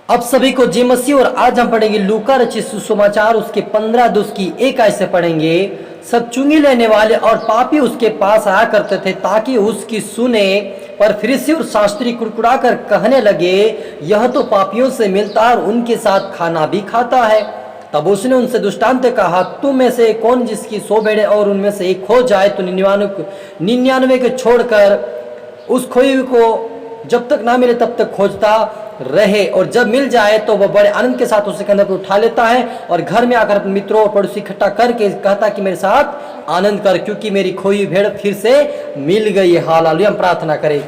अब सभी को जय मसीह। और आज हम पढ़ेंगे लूका रचित सुसमाचार उसके 15 उसकी 1 ऐसे पढ़ेंगे। सब चुंगी लेने वाले और पापी उसके पास आया करते थे ताकि उसकी सुने, पर फरीसी और शास्त्री कुड़कुड़ा कर कहने लगे, यह तो पापियों से मिलता है और उनके साथ खाना भी खाता है। तब उसने उनसे दृष्टांत कहा, तुम में से कौन जिसकी 100 भेड़ें और उनमें से एक खो जाए तो 99 को छोड़कर उस खोई हुई को जब तक ना मिले तब तक खोजता रहे, और जब मिल जाए तो वह बड़े आनंद के साथ उसे कंधे पर उठा लेता है और घर में आकर अपने मित्रों और पड़ोसी इकट्ठा करके कहता कि मेरे साथ आनंद कर, क्योंकि मेरी खोई हुई भेड़ फिर से मिल गई है। हालेलुया। हम प्रार्थना करें।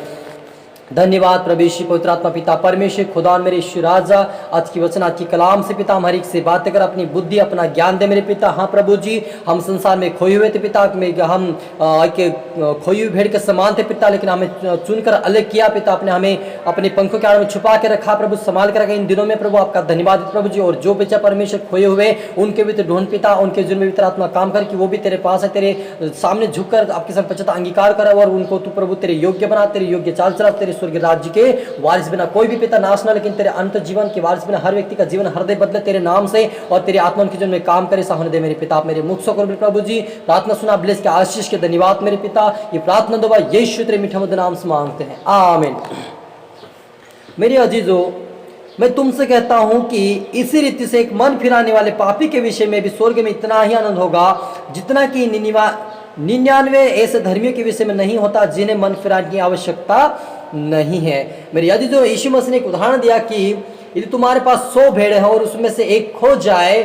धन्यवाद प्रभु यीशु पवित्र आत्मा पिता परमेश्वर खुदा मेरे ईश्वर राजा, आज की वचन आज की कलाम से पिता हम हर एक से बातें कर, अपनी बुद्धि अपना ज्ञान दे मेरे पिता। हाँ प्रभु जी, हम संसार में खोए हुए थे पिता, हम खोई हुई भेड़ के समान थे पिता, लेकिन हमें चुनकर अलग किया पिता, अपने हमें अपने पंखों के आड़ में छुपा के रखा प्रभु, संभाल के रखा इन दिनों में प्रभु। आपका धन्यवाद प्रभु जी। और जो बच्चा परमेश्वर खोए हुए उनके भी ढूंढ पिता, उनके जीवन में आत्मा काम कर कि वो भी तेरे पास है, तेरे सामने झुककर आपके संग पश्चात अंगीकार करे और उनको तू प्रभु तेरे योग्य बना, तेरे योग्य चाल चला, तेरे स्वर्ग राज्य के वारिस बिना कोई भी पिता नाश ना, लेकिन तेरे अंत जीवन के वारिस बिना हर व्यक्ति का जीवन हृदय बदले तेरे नाम से, और तेरे आत्मा उनके जीवन में काम करे। सामने दे मेरे पिता, मेरे मुख से करो प्रभु जी। प्रार्थना सुना ब्लेस के आशीष के धन्यवाद मेरे पिता। ये प्रार्थना दुआ यीशु तेरे मीठे मधुर नाम से मांगते हैं, आमीन। मेरे अजीजों, मैं तुमसे कहता हूं कि इसी रीति से एक मन फिराने वाले पापी के विषय में भी स्वर्ग में इतना ही आनंद होगा जितना कि 99 ऐसे धर्मियों के विषय में नहीं होता जिन्हें मन फिराने की आवश्यकता नहीं है। मेरे याद जो यीशु मसीह ने एक उदाहरण दिया कि यदि तुम्हारे पास 100 भेड़ है और उसमें से एक खो जाए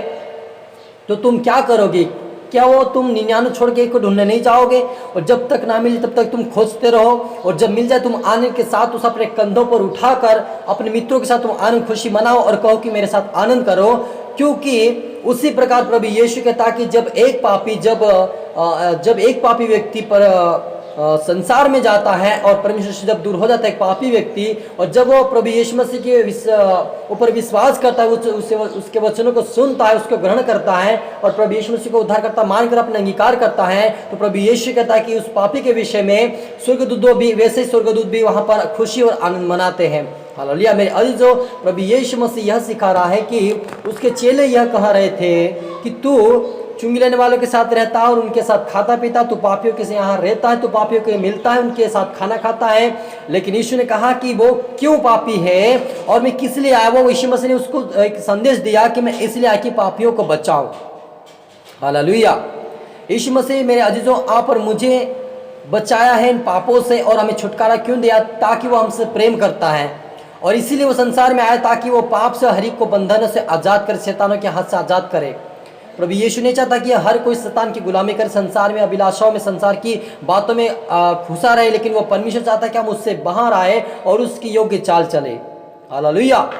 तो तुम क्या करोगे? क्या वो तुम 99 छोड़ के एक को ढूंढने नहीं जाओगे? और जब तक ना मिले तब तक तुम खोजते रहो, और जब मिल जाए तुम आनंद के साथ उसे अपने कंधों पर उठाकर अपने मित्रों के साथ तुम आनंद खुशी मनाओ और कहो कि मेरे साथ आनंद करो। क्योंकि उसी प्रकार प्रभु यीशु कहता कि जब एक पापी व्यक्ति पर संसार में जाता है और परमेश्वर से जब दूर हो जाता है एक पापी व्यक्ति, और जब वो प्रभु यीशु मसीह के ऊपर विश्वास करता है, उसके वचनों को सुनता है, उसको ग्रहण करता है और प्रभु यीशु मसीह को उद्धारकर्ता मानकर अपना अंगीकार करता है, तो प्रभु यीशु कहता है कि उस पापी के विषय में स्वर्गदूत भी वैसे स्वर्गदूत भी वहां पर खुशी और आनंद मनाते हैं। हालेलुया। मेरे अजीजों, प्रभु यीशु मसीह यह सिखा रहा है कि उसके चेले यह कह रहे थे कि तू चुंगी लेने वालों के साथ रहता है और उनके साथ खाता पीता, तो पापियों के से यहाँ रहता है, तो पापियों के मिलता है, उनके साथ खाना खाता है। लेकिन यीशु ने कहा कि वो क्यों पापी है और मैं किस लिए आया। वो यीशु मसीह ने उसको एक संदेश दिया कि मैं इसलिए आया कि पापियों को बचाऊं। हालेलुया। यीशु मसीह मेरे अजीजों आप और मुझे बचाया है इन पापों से, और हमें छुटकारा क्यों दिया? ताकि वो हमसे प्रेम करता है, और इसीलिए वो संसार में आया ताकि वो पाप से हर एक को बंधनों से आजाद कर, शैतानों के हाथ से आजाद करे। प्रभु यीशु नहीं चाहता कि हर कोई शैतान की गुलामी कर, संसार में अभिलाषाओं में, संसार की बातों में घुसा रहे, लेकिन वो परमेश्वर चाहता है कि हम उससे बाहर आए और उसकी योग्य चाल चले। हालेलुया।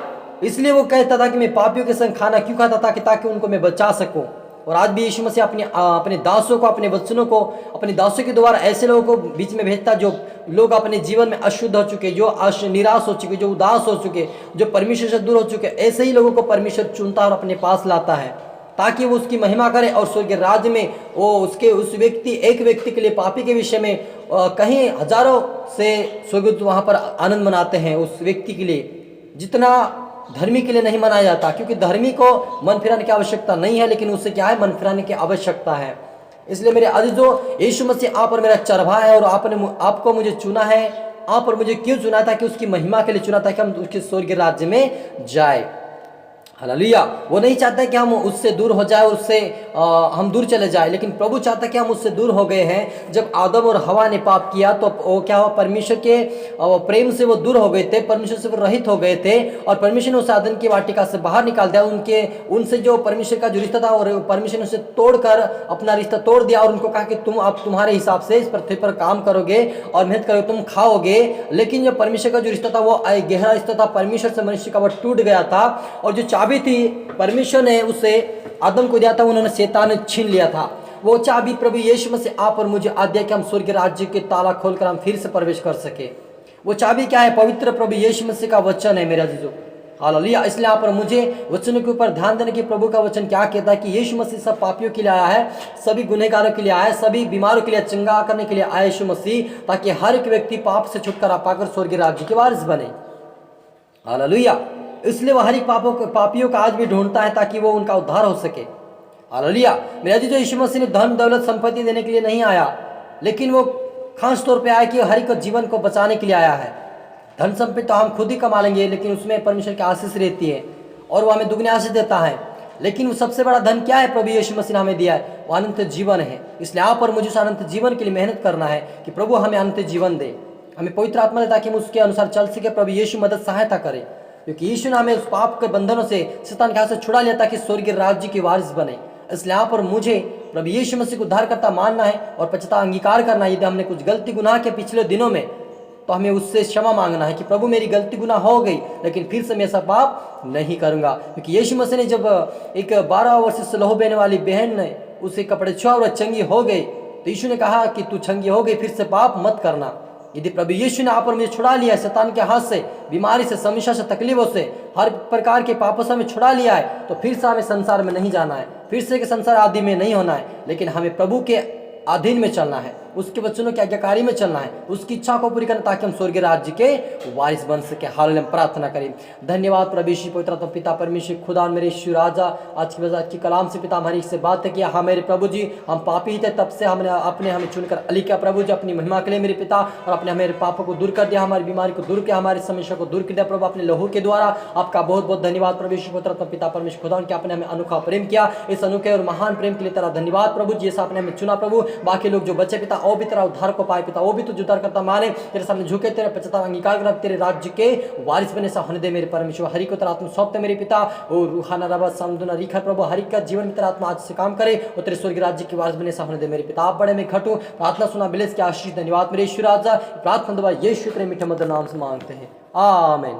इसलिए वो कहता था कि मैं पापियों के संग खाना क्यों खाता था? ताकि उनको मैं बचा सकूं। और आज भी यीशु मसीह अपने दासों को, अपने वचनों को, अपने दासों के द्वारा ऐसे लोगों को बीच में भेजता जो लोग अपने जीवन में अशुद्ध हो चुके, जो निराश हो चुके, जो उदास हो चुके, जो परमेश्वर से दूर हो चुके, ऐसे ही लोगों को परमेश्वर चुनता और अपने पास लाता है ताकि वो उसकी महिमा करे और स्वर्ग राज्य में वो एक व्यक्ति के लिए, पापी के विषय में कहीं हजारों से स्वर्गदूत वहां पर आनंद मनाते हैं उस व्यक्ति के लिए, जितना धर्मी के लिए नहीं मनाया जाता। क्योंकि धर्मी को मन फिराने की आवश्यकता नहीं है, लेकिन उससे क्या है? मन फिराने की आवश्यकता है। इसलिए मेरे अजीजों, यीशु मसीह आप और मेरा चरवाहा है, और आपको मुझे चुना है। आप और मुझे क्यों चुना था? कि उसकी महिमा के लिए चुना था, कि हम उसके स्वर्ग राज्य में जाए। हालेलुया। वो नहीं चाहता कि हम उससे दूर हो जाए और उससे हम दूर चले जाए, लेकिन प्रभु चाहता कि हम उससे दूर हो गए हैं। जब आदम और हवा ने पाप किया तो वो क्या हुआ? परमेश्वर के प्रेम से वो दूर हो गए थे, परमेश्वर से वो रहित हो गए थे, और परमेश्वर ने उस आदम की वाटिका से बाहर निकाल दिया। उनसे जो परमेश्वर का जो रिश्ता था, और परमेश्वर ने उसे तोड़कर अपना रिश्ता तोड़ दिया, और उनको कहा कि तुम अब तुम्हारे हिसाब से इस पृथ्वी पर काम करोगे और मेहनत करोगे, तुम खाओगे। लेकिन जो परमेश्वर का जो रिश्ता था वो गहरा रिश्ता था, परमेश्वर से मनुष्य का वो टूट गया था, और जो चाबी थी परमेश्वर ने उसे आदम को दिया था, उन्होंने शैतान ने छीन लिया था। वो चाबी प्रभु यीशु मसीह आप और मुझे आज दिया कि हम स्वर्ग राज्य के ताला खोलकर हम फिर से प्रवेश कर सके। वो चाबी क्या है? पवित्र प्रभु यीशु मसीह का वचन है मेरा जीजो। हालेलुया। इसलिए आप और मुझे वचनों के ऊपर ध्यान देने की प्रभु का वचन क्या कहता है? कि यीशु मसीह सब पापियों के लिए आया है, सभी गुनहगारों के लिए आया है, सभी बीमारों के लिए चंगा करने के लिए आया यीशु मसीह, ताकि हर एक व्यक्ति पाप से छुटकारा पाकर स्वर्ग राज्य के वारिस बने। हालेलुया। इसलिए वह हर एक पापियों का आज भी ढूंढता है ताकि वो उनका उद्धार हो सके। हालेलुया। मेरा जी, जो यीशु मसीह ने धन दौलत संपत्ति देने के लिए नहीं आया, लेकिन वो खास तौर पे आया कि हर एक जीवन को बचाने के लिए आया है। धन संपत्ति तो हम खुद ही कमा लेंगे, लेकिन उसमें परमेश्वर की आशीष रहती है और वो हमें दुगनी आशीष देता है। लेकिन वो सबसे बड़ा धन क्या है प्रभु यीशु मसीह ने हमें दिया है? वो अनंत जीवन है। इसलिए आप और मुझे उस अनंत जीवन के लिए मेहनत करना है कि प्रभु हमें अनंत जीवन दे, हमें पवित्र आत्मा दे ताकि हम उसके अनुसार चल सके। प्रभु यीशु मदद सहायता करे, क्योंकि यीशु ने हमें उस पाप के बंधनों से, शैतान के हाथ से छुड़ा लिया ताकि स्वर्गीय राज्य की वारिस बने। इसलिए आप और मुझे प्रभु यीशु मसीह को उद्धारकर्ता मानना है और पश्चाताप अंगीकार करना है। यदि हमने कुछ गलती गुनाह के पिछले दिनों में, तो हमें उससे क्षमा मांगना है कि प्रभु मेरी गलती गुनाह हो गई, लेकिन फिर से मैं ऐसा पाप नहीं करूंगा। क्योंकि यीशु मसीह ने जब एक 12 वर्ष से लहू बहने वाली बहन ने उसे कपड़े छुआ और चंगी हो गई, तो यीशु ने कहा कि तू चंगी हो गई, फिर से पाप मत करना। यदि प्रभु यीशु ने आप और मुझे छुड़ा लिया है शैतान के हाथ से, बीमारी से, समस्या से, तकलीफों से, हर प्रकार के पापों से हमें छुड़ा लिया है, तो फिर से हमें संसार में नहीं जाना है, फिर से के संसार आदि में नहीं होना है, लेकिन हमें प्रभु के अधीन में चलना है, उसके वचनों की आज्ञाकारी में चलना है, उसकी इच्छा को पूरी करना ताकि हम स्वर्गीय राज्य के वारिस बन सके। हालेलुया। प्रार्थना करें। धन्यवाद प्रभु यीशु पवित्र आत्मा पिता परमेश्वर खुदा मेरे यीशु राजा, आज की कलाम से पिता हमारी से बात किया। हाँ मेरे प्रभु जी, हम पापी थे, तब से हमने हमें चुनकर अली किया प्रभु जी अपनी महिमा के लिए मेरे पिता, और अपने हमारे पापों को दूर कर दिया, हमारी बीमारी को दूर किया, हमारी समस्या को दूर कर दिया प्रभु अपने लहू के द्वारा। आपका बहुत बहुत धन्यवाद प्रभु यीशु पवित्र आत्मा पिता परमेश्वर खुदा कि आपने हमें अनोखा प्रेम किया। इस अनोखे और महान प्रेम के लिए तेरा धन्यवाद प्रभु जी। आपने हमें चुना प्रभु, बाकी लोग जो बच्चे पिता वो भी तेरा उद्धार को पाए पिता, वो भी तुझे उद्धार करता माने, तेरे सामने झुके, तेरे पश्चाताप अंगीकार कर तेरे राज्य के वारिस बने सा होने दे मेरे परमेश्वर। हरि को तेरा आत्मा सौंपते मेरे पिता, और रूहाना रबा समदुना रिखा प्रभु हरि का जीवन में तेरा आत्मा आज से काम करे और तेरे स्वर्गीय राज्य के वारिस बने सा होने दे मेरे पिता। आप बड़े में घटू प्रार्थना सुना बिलेस के आशीष धन्यवाद मेरे यीशु राजा। प्रार्थना दबा यीशु प्रेम मीठे मधुर नाम से मांगते हैं, आमीन।